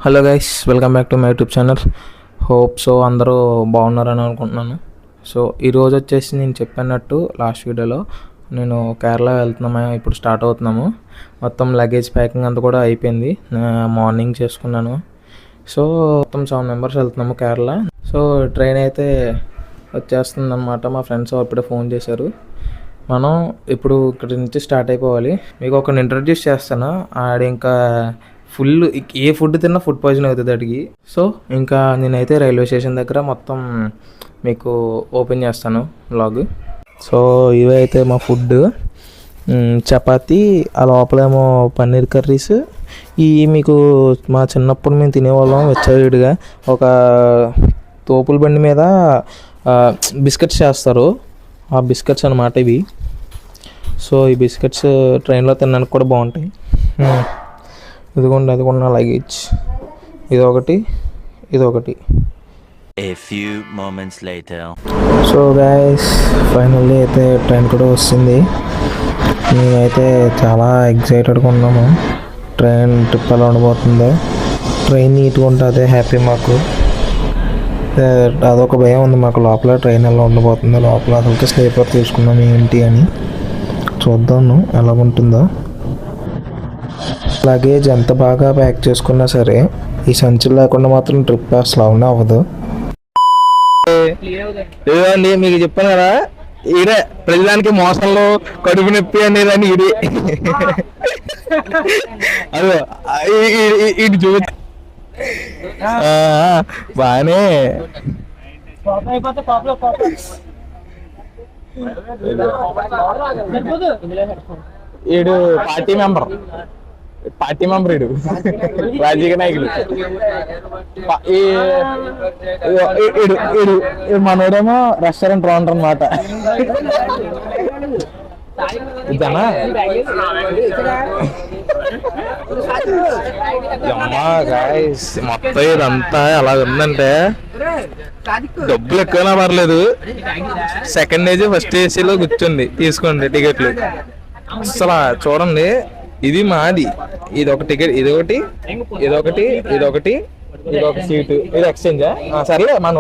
Hello guys, welcome back to my YouTube channel. Hope so అందరూ బాగున్నారని అనుకుంటున్నాను. So ఈరోజు వచ్చేసి నేను చెప్పినట్టు లాస్ట్ వీడియోలో నేను కేరళ వెళ్తున్నాము. ఇప్పుడు స్టార్ట్ అవుతున్నాము. మొత్తం లగేజ్ ప్యాకింగ్ అంతా కూడా అయిపోయింది. మార్నింగ్ చేసుకున్నాను. సో మొత్తం 7 మెంబర్స్ వెళ్తున్నాము కేరళ. సో ట్రైన్ అయితే వచ్చేస్తుంది అన్నమాట. మా ఫ్రెండ్స్ అప్పుడే ఫోన్ చేశారు. మనం ఇప్పుడు ఇక్కడి నుంచి స్టార్ట్ అయిపోవాలి. మీకు ఒకరిని ఇంట్రడ్యూస్ చేస్తాను. ఆడ ఇంకా ఫుల్ ఏ ఫుడ్ తిన్నా ఫుడ్ పాయిజన్ అవుతుంది అడిగి. సో ఇంకా నేనైతే రైల్వే స్టేషన్ దగ్గర మొత్తం మీకు ఓపెన్ చేస్తాను వ్లాగ్. సో ఇవైతే మా ఫుడ్, చపాతీ, ఆ లోపలేమో పన్నీర్ కర్రీస్. ఇవి మీకు మా చిన్నప్పుడు మేము తినేవాళ్ళం వెచ్చవిడిగా. ఒక తోపుల బండి మీద బిస్కెట్స్ చేస్తారు. ఆ బిస్కెట్స్ అన్నమాట ఇవి. సో ఈ బిస్కెట్స్ ట్రైన్లో తినడానికి కూడా బాగుంటాయి. ఇదిగోండి, అది కూడా నా లగేజ్. ఇదొకటి. A few moments later. So guys, finally అయితే ట్రైన్ కూడా వస్తుంది. మేమైతే చాలా ఎగ్జైటెడ్గా ఉన్నాము. ట్రైన్ ట్రిప్ ఎలా ఉండబోతుందో. ట్రైన్ నీట్గా ఉంటే అదే హ్యాపీ మాకు. అదొక భయం ఉంది మాకు లోపల, ట్రైన్ ఎలా ఉండబోతుందో. లోపల అసలు స్లీపర్ తీసుకున్నాం ఏంటి అని. చూద్దాము ఎలా ఉంటుందో. లగేజ్ ఎంత బాగా ప్యాక్ చేసుకున్నా సరే ఈ సంచులు లేకుండా మాత్రం ట్రిప్ అసలు అవునా అవ్వదు. ఏదండి మీకు చెప్పాను కదా, ఈడే ప్రతిదానికి మోసంలో కడుపు నొప్పి అనేదాన్ని ఇది. అదో ఇటు చూ బానే ఈడు పార్టీ మెంబర్ ఇడు రాజకీయ నాయకుడు. మనోడేమో రెస్టారెంట్ ఓనర్ అన్నమాట. ఇదన్నా గాయస్, మొత్తం ఇదంతా ఎలా ఉందంటే డబ్బులు ఎక్కువైనా పర్లేదు, సెకండ్ ఏసీ ఫస్ట్ ఏసీలో కూర్చోండి, తీసుకోండి టికెట్లు. అసలు చూడండి, ఇది మాది. ఇది ఒక టికెట్, ఇదొకటి, ఇదొక సీటు. ఇది ఎక్స్చేంజా? సర్లే, మన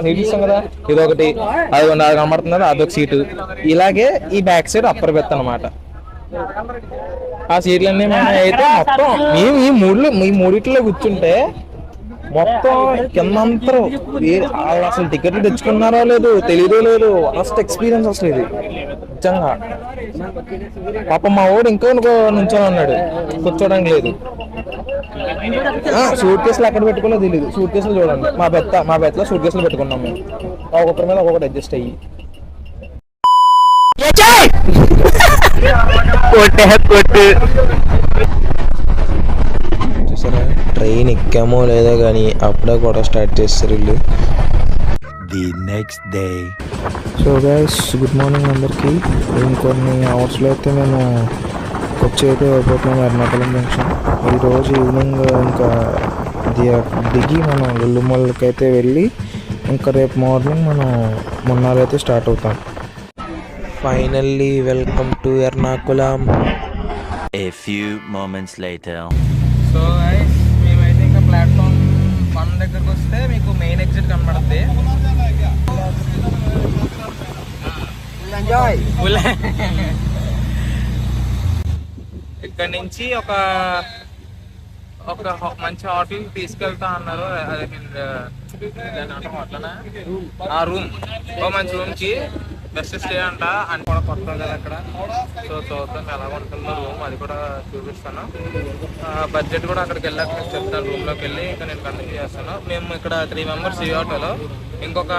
సీట్ ఇస్తాం కదా. ఇదొకటి, అది కనబడుతుంది కదా, అదొక సీటు. ఇలాగే ఈ బ్యాక్ సైడ్ అప్పర్ బెత్ అనమాట. ఆ సీట్లన్నీ మనం అయితే మొత్తం మేము ఈ మూడిట్లో కూర్చుంటే మొత్తం కిందంతా అసలు టికెట్లు తెచ్చుకున్నారో లేదు తెలియదో లేదు. ఫస్ట్ ఎక్స్పీరియన్స్ అసలు ఇది నిజంగా. పాపం మా వాడు ఇంకో నుంచొని ఉన్నాడు, కూర్చోడానికి లేదు. సూట్ కేసులు ఎక్కడ పెట్టుకున్నా తెలియదు. సూట్ కేసులు చూడండి, మా బెత్లో సూట్ కేసులు పెట్టుకున్నాం మేము. ఒక్కొక్కరి మీద ఒక్కొక్కటి అడ్జస్ట్ అయ్యి చూసారా, ట్రైన్ ఎక్కామో లేదో కానీ అప్పుడే కూడా స్టార్ట్ చేస్తారు వీళ్ళు. The next day. So guys, good morning అందరికీ. ఇంకొన్ని అవర్స్లో అయితే మేము వచ్చి అయితే అయిపోతున్నాం ఎర్నాకుళం జంక్షన్. ఈరోజు ఈవినింగ్ ఇంకా దిగి మనం లుల్లుమలకి అయితే వెళ్ళి ఇంకా రేపు మార్నింగ్ మనం మున్నార్ అయితే స్టార్ట్ అవుతాం. Finally welcome to Ernakulam. A few moments later. So guys, మేమైతే ఇంకా ప్లాట్ఫామ్ 1 దగ్గరకు వస్తే మీకు మెయిన్ ఎగ్జిట్ కనబడుతుంది. ఇక్కడ నుంచి ఒక మంచి హోటల్ తీసుకెళ్తా అన్నారు. ఆ రూమ్, ఓ మంచి రూమ్కి బెస్ట్ స్టే అంట. అని కూడా కొత్త కదా అక్కడ. సో చూద్దాం ఎలా ఉంటుందో రూమ్, అది కూడా చూపిస్తాను. బడ్జెట్ కూడా అక్కడికి వెళ్ళాక నేను చెప్తాను. రూమ్లోకి వెళ్ళి ఇంకా నేను కంటిన్యూ చేస్తాను. మేము ఇక్కడ 3 మెంబర్స్ ఈ ఆటోలో, ఇంకొక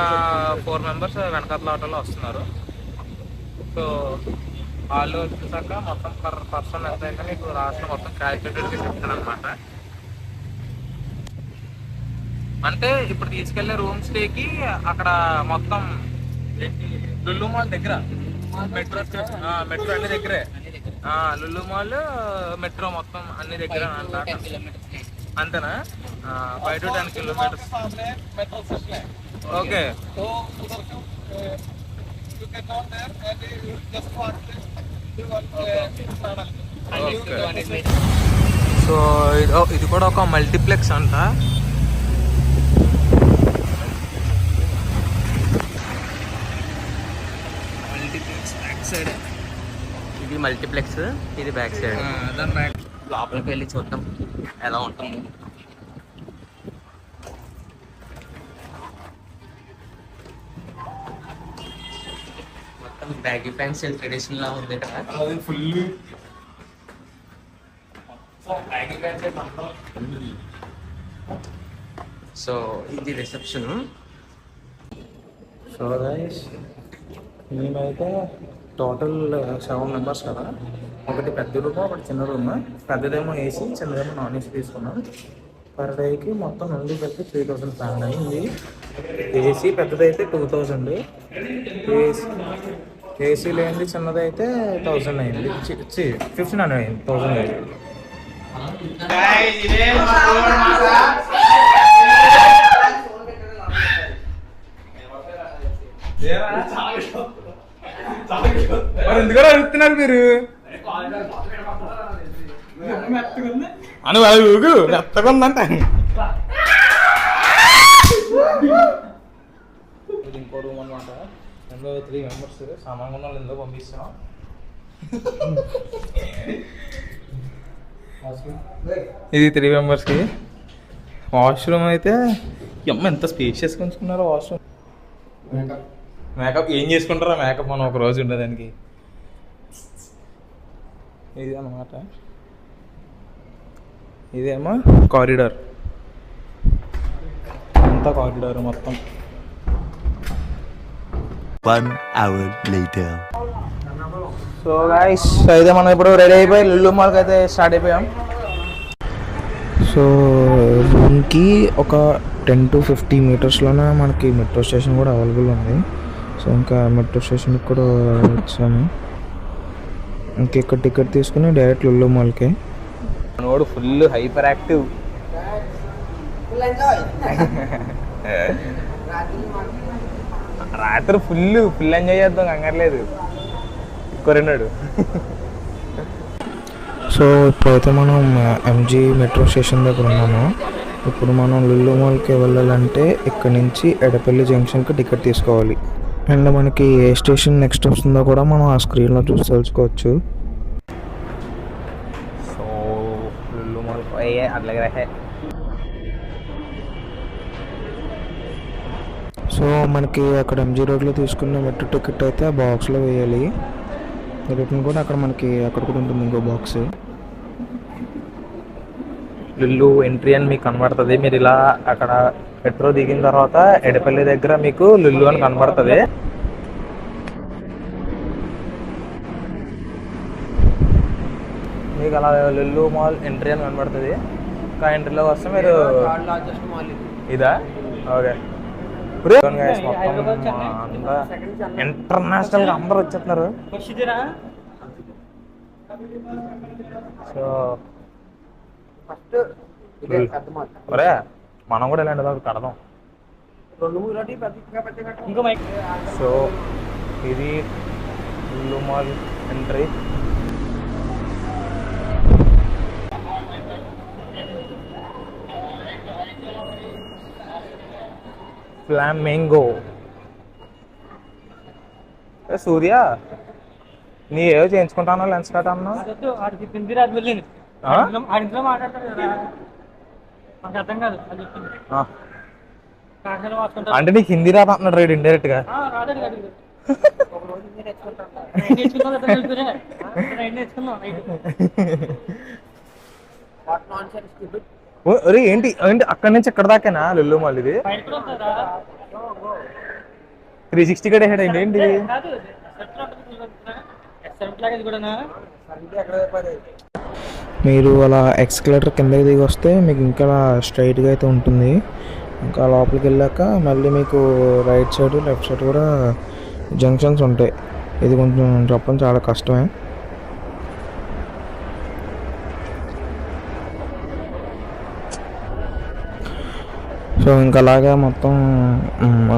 4 మెంబర్స్ వెనకాతల ఆటోలో వస్తున్నారు. సో వాళ్ళు వచ్చేసాక మొత్తం పర్సన్ ఎంత అయితే మీకు రాష్ట్రం మొత్తం క్యాల్కులేటెడ్గా చెప్తాను అనమాట. అంటే ఇప్పుడు తీసుకెళ్లే రూమ్ స్టేకి అక్కడ మొత్తం లుల్లు మాల్ దగ్గర, మెట్రో అన్ని దగ్గరే. లుల్లు మాల్, మెట్రో మొత్తం అన్ని దగ్గర అంతేనా? 5 to 10 kilometers. ఓకే. సో ఇది కూడా ఒక మల్టీప్లెక్స్ అంట. Multiplex back side. ఇది మల్టీప్లెక్స్, ఇది బ్యాక్ సైడ్. దాని బ్యాక్ లోపలికి వెళ్ళి చూద్దాం ఎలా ఉంటుంది. మొత్తం బ్యాగీ ప్యాంట్స్ ట్రెడిషనల్ లా ఉంది కదా. ఫుల్ సో ఇది రిసెప్షన్. సో గైస్, మేమైతే టోటల్ 7 మెంబర్స్ కదా. ఒకటి పెద్ద రూమ్, ఒకటి చిన్న రూమ్. పెద్దదేమో ఏసీ, చిన్నదేమో నాన్ ఏసీ తీసుకున్నాం. పర్ డేకి మొత్తం నుండి పెట్టి 3,500 అయింది. ఏసీ పెద్దదైతే 2,000, ఏసీ లేనిది చిన్నదైతే 1,000 అయింది. 1,500 అయింది, 1,000 అయింది. ఎందుకని అడుగుతున్నారు మీరు? మెత్తగా ఉందంట. ఇది ఇంకో రూమ్ అనమాట. ఎందులో 3 మెంబర్స్ సామాన్గా ఉన్న వాళ్ళు ఎందులో పంపిస్తాం. ఇది 3 మెంబర్స్కి. వాష్రూమ్ అయితే ఎంత స్పేషియస్గా ఉంచుకున్నారో. వాష్రూమ్ మేకప్ ఏం చేసుకుంటారా? మేకప్ మనం ఒక రోజు ఉండేదానికి. ఇది అన్నమాట. ఇదేమో కారిడార్, అంతా కారిడార్ మొత్తం. 1 hour later. సో గాయ్స్, అయితే మనం ఇప్పుడు రెడీ అయిపోయి లుల్లు మాల్కి అయితే స్టార్ట్ అయిపోయాం. సో రూమ్కి ఒక 10 to 50 మీటర్స్లోనే మనకి మెట్రో స్టేషన్ కూడా అవైలబుల్ ఉంది. సో ఇంకా మెట్రో స్టేషన్కి కూడా వచ్చాము. ఇంకెక్కడ టికెట్ తీసుకుని డైరెక్ట్ లుల్లు మాల్కి. మనోడు ఫుల్ హైపర్ యాక్టివ్. రాత్రి ఫుల్ ఎంజాయ్ చేద్దాం, కంగారలేదు. కొరినాడు. సో ఇప్పుడైతే మనం ఎంజీ మెట్రో స్టేషన్ దగ్గర ఉన్నాము. ఇప్పుడు మనం లుల్లు మాల్కి వెళ్ళాలంటే ఇక్కడ నుంచి ఎడపల్లి జంక్షన్కి టికెట్ తీసుకోవాలి. అండ్ మనకి ఏ స్టేషన్ నెక్స్ట్ వస్తుందో కూడా మనం ఆ స్క్రీన్లో చూసి తెలుసుకోవచ్చు. సో లుల్లు మాల్ అట్లాగే. సో మనకి అక్కడ ఎంజీ రోడ్లో తీసుకున్న మెట్రో టికెట్ అయితే ఆ బాక్స్లో వేయాలి. రిటర్న్ కూడా అక్కడ మనకి అక్కడ కూడా ఉంటుంది ఇంకో బాక్స్. లుల్లు ఎంట్రీ అని మీకు కనబడుతుంది. మీరు ఇలా అక్కడ మెట్రో దిగిన తర్వాత ఎడపల్లి దగ్గర మీకు లుల్లు అని కనబడుతుంది. మీకు అలా లుల్లు మాల్ ఎంట్రీ అని కనబడుతుంది. ఇంకా ఎంట్రీలో వస్తే మీరు ఇదా ఓకే. ఇంటర్నేషనల్ గా అందరూ వచ్చేస్తున్నారు. సో ఒరే, మనం కూడా ఇలాంటి దాకా కడదాం. సో ఇది లుల్లు మాల్ ఎంట్రీ. ఫ్లామింగో. సూర్య, నీ ఏదో చేయించుకుంటాను లెన్స్ కట్ అన్నా. అంటే నీకు హిందీ రాదు అంటున్నాడు రైడ్ ఇండైరెక్ట్ గా. ఏంటి ఏంటి అక్కడి నుంచి ఎక్కడ దాకేనా లుల్లు మాల్? ఇది 360 కడే హెడ్ అయింది ఏంటి? మీరు అలా ఎక్స్కలేటర్ కిందకి దిగి వస్తే మీకు ఇంకా స్ట్రైట్గా అయితే ఉంటుంది. ఇంకా లోపలికి వెళ్ళాక మళ్ళీ మీకు రైట్ సైడ్ లెఫ్ట్ సైడ్ కూడా జంక్షన్స్ ఉంటాయి. ఇది కొంచెం చెప్పడం చాలా కష్టమే. సో ఇంకా అలాగా మొత్తం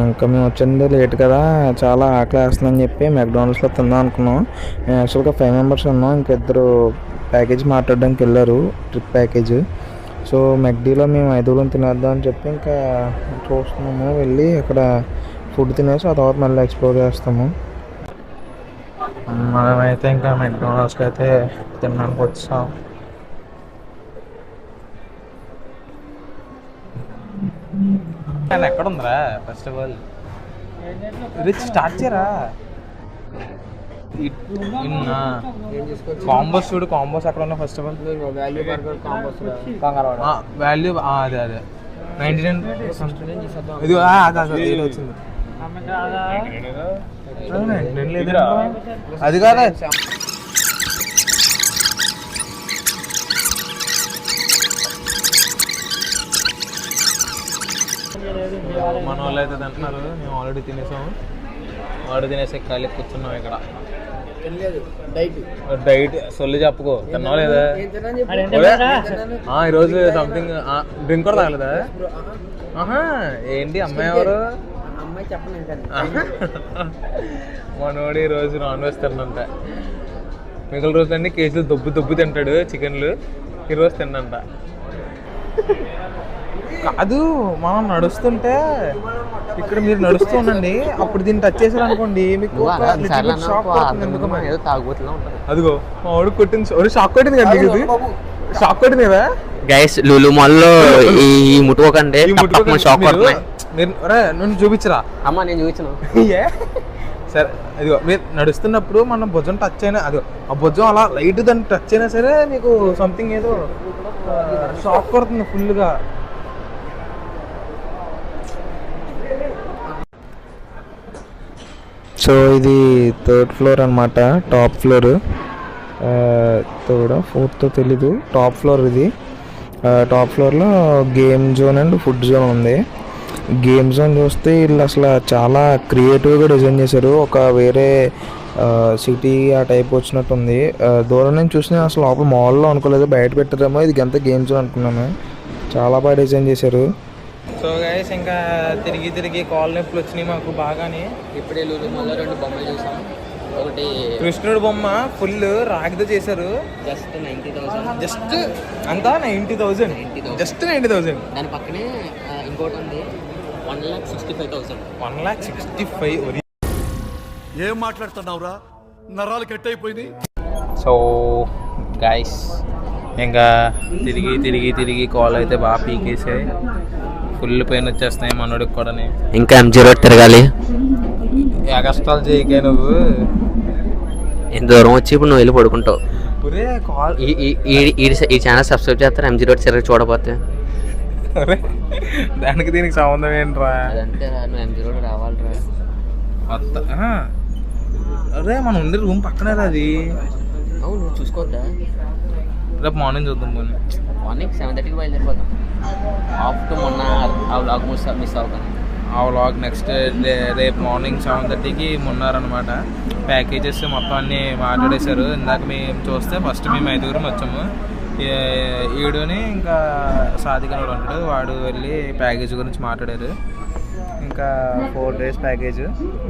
ఇంకా మేము వచ్చింది లేట్ కదా, చాలా ఆకలి వేస్తుందని చెప్పి మెక్డానల్డ్స్లో తిందాం అనుకున్నాం. మేము యాక్చువల్గా 5 మెంబర్స్ ఉన్నాం. ఇంకిద్దరు ప్యాకేజ్ మాట్లాడడానికి వెళ్ళారు, ట్రిప్ ప్యాకేజ్. సో మెక్డీలో మేము 5 తినేద్దాం అని చెప్పి ఇంకా చూస్తున్నాము. వెళ్ళి అక్కడ ఫుడ్ తినేసి ఆ తర్వాత మళ్ళీ ఎక్స్ప్లోర్ చేస్తాము. మనమైతే ఇంకా మెక్డొనాల్డ్స్కి అయితే తినడానికి వచ్చాం. ఎక్కడ ఉందిరా ఫెస్టివల్? రిచ్ స్టార్ట్ చేయరా. కాంబోస్ చూడు, కాంబోస్ అక్కడ ఉన్న ఫెస్టివల్ వాల్యూ అదే అదే 99 ఇది వచ్చింది. అది కాదా మన వాళ్ళు అయితే తింటున్నారు. మేము ఆల్రెడీ తినేసాము. ఆల్రెడీ తినేసి ఖాళీ కూర్చున్నాం ఇక్కడ. డైట్ సొల్లు చెప్పుకో, తిన్నావా లేదా? ఈరోజు సంథింగ్ డ్రింక్ కూడా తాగలేదా? ఏంటి అమ్మాయి ఎవరు? మనోడు ఈరోజు నాన్ వెజ్ తిన్నంట. మిగిలిన రోజులన్నీ కేజీలు దొబ్బు తింటాడు చికెన్లు. ఈరోజు తిన్నంట. కాదు, మనం నడుస్తుంటే ఇక్కడ మీరు నడుస్తూ ఉండండి, అప్పుడు దీన్ని టచ్ చేశారు అనుకోండి మీకు షాక్ కొడుతుంది. ఎందుకు అదిగో మా వాడు కొట్టింది, షాక్ కొట్టింది కదా నీకు. షాక్ కొట్టింది కదా గైస్. లులు మాల్ లో ఈ ముట్టుకోకండి, షాక్ కొడుతున్నాయి. నువ్వు చూపించరా? అమ్మా నేను చూపించను. సరే అదిగో మీరు నడుస్తున్నప్పుడు మనం భుజం టచ్ అయినా, అదిగో ఆ భుజం అలా లైట్ దాన్ని టచ్ అయినా సరే మీకు సంథింగ్ ఏదో షాక్ కొడుతుంది ఫుల్గా. సో ఇది 3rd ఫ్లోర్ అనమాట, టాప్ ఫ్లోర్. 3rd 4th తెలీదు, టాప్ ఫ్లోర్ ఇది. టాప్ ఫ్లోర్లో game zone and food zone ఉంది. గేమ్ జోన్ చూస్తే వీళ్ళు అసలు చాలా క్రియేటివ్గా డిజైన్ చేశారు. ఒక వేరే సిటీ ఆ టైప్ వచ్చినట్టుంది. దూరం నుంచి చూసిన అసలు లోపల మాల్లో అనుకోలేదు, బయట పెట్టారేమో. ఇది ఎంత గేమ్ జోన్ అనుకున్నాను. చాలా బాగా డిజైన్ చేశారు. సో గైస్ ఇంకా తిరిగి కాల్ నొప్పులు వచ్చినాయి మాకు బాగానే. ఇప్పుడే లులు మాల్ లో 2 బొమ్మలు చూసాం. ఒకటి కృష్ణుడు బొమ్మ ఫుల్ రాగితో చేశారు. జస్ట్ 90,000. జస్ట్ అంతా 90,000. జస్ట్ 90,000. దాని పక్కనే ఇంకోటి ఉంది 1,65,000. 1,65,000. ఏం మాట్లాడుతున్నావురా? నరాలు కట్ అయిపోయింది. సో గైస్ ఇంకా తిరిగి కాల్ అయితే బాగా పీకేసాయి. ఫుల్ పెయిన్ వచ్చేస్తున్నాయి మనోడికి కూడా. ఇంకా MG రోడ్ తిరగాలి. ఏ కష్టాలు చేయకే నువ్వు. ఎంత దూరం వచ్చి ఇప్పుడు నువ్వు వెళ్ళి పడుకుంటావు. కాల్ ఈ ఛానల్ సబ్స్క్రైబ్ చేస్తారు. MG రోడ్ తిరగ చూడపోతే. దానికి దీనికి సంబంధం ఏంట్రా? అదంటే నువ్వు MG రోడ్ రావాలిరా. అరే మనం ఉండే రూమ్ పక్కనే అది. అవును చూసుకోవద్దా? రేపు మార్నింగ్ చూద్దాం. మార్నింగ్ 7:30కి బయలుదేరిపోతాం. ఆఫ్టర్ మొన్న ఆ వ్లాగ్ మిస్ అవ్వకండి. ఆ వ్లాగ్ నెక్స్ట్ రేపు మార్నింగ్ 7:30కి మున్నారనమాట. ప్యాకేజెస్ మొత్తం అన్నీ మాట్లాడేశారు. ఇందాక మేము చూస్తే ఫస్ట్ మేము 5 వచ్చాము. ఈడుని ఇంకా సాధికనుడు ఉంటాడు, వాడు వెళ్ళి ప్యాకేజ్ గురించి మాట్లాడారు. ఇంకా 4 days ప్యాకేజ్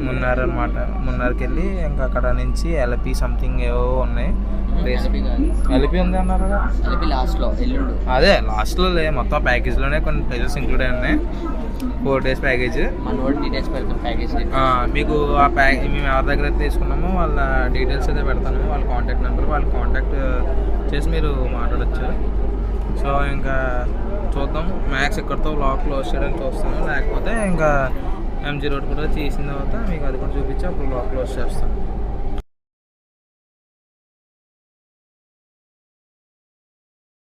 మున్నార్ అనమాట. మున్నార్కి వెళ్ళి ఇంకా అక్కడ నుంచి LP సంథింగ్ ఏవో ఉన్నాయి. LP ఉంది అన్నారు కదా, లాస్ట్లో అదే లాస్ట్లో మొత్తం ప్యాకేజ్లోనే కొన్ని ప్లేసెస్ ఇంక్లూడ్ అయి ఉన్నాయి. 4 days ప్యాకేజ్. మీకు ఆ మేము ఎవరి దగ్గర అయితే తీసుకున్నామో వాళ్ళ డీటెయిల్స్ అయితే పెడతాను, వాళ్ళ కాంటాక్ట్ నెంబర్. వాళ్ళు కాంటాక్ట్ చేసి మీరు మాట్లాడచ్చు. సో ఇంకా చూద్దాం, మ్యాక్స్ ఎక్కడితో వ్లాగ్ క్లోజ్ చేయడానికి చూస్తాను. లేకపోతే ఇంకా MG రోడ్ కూడా చేసిన తర్వాత మీకు అది కూడా చూపించి అప్పుడు వ్లాగ్ క్లోజ్ చేస్తాను.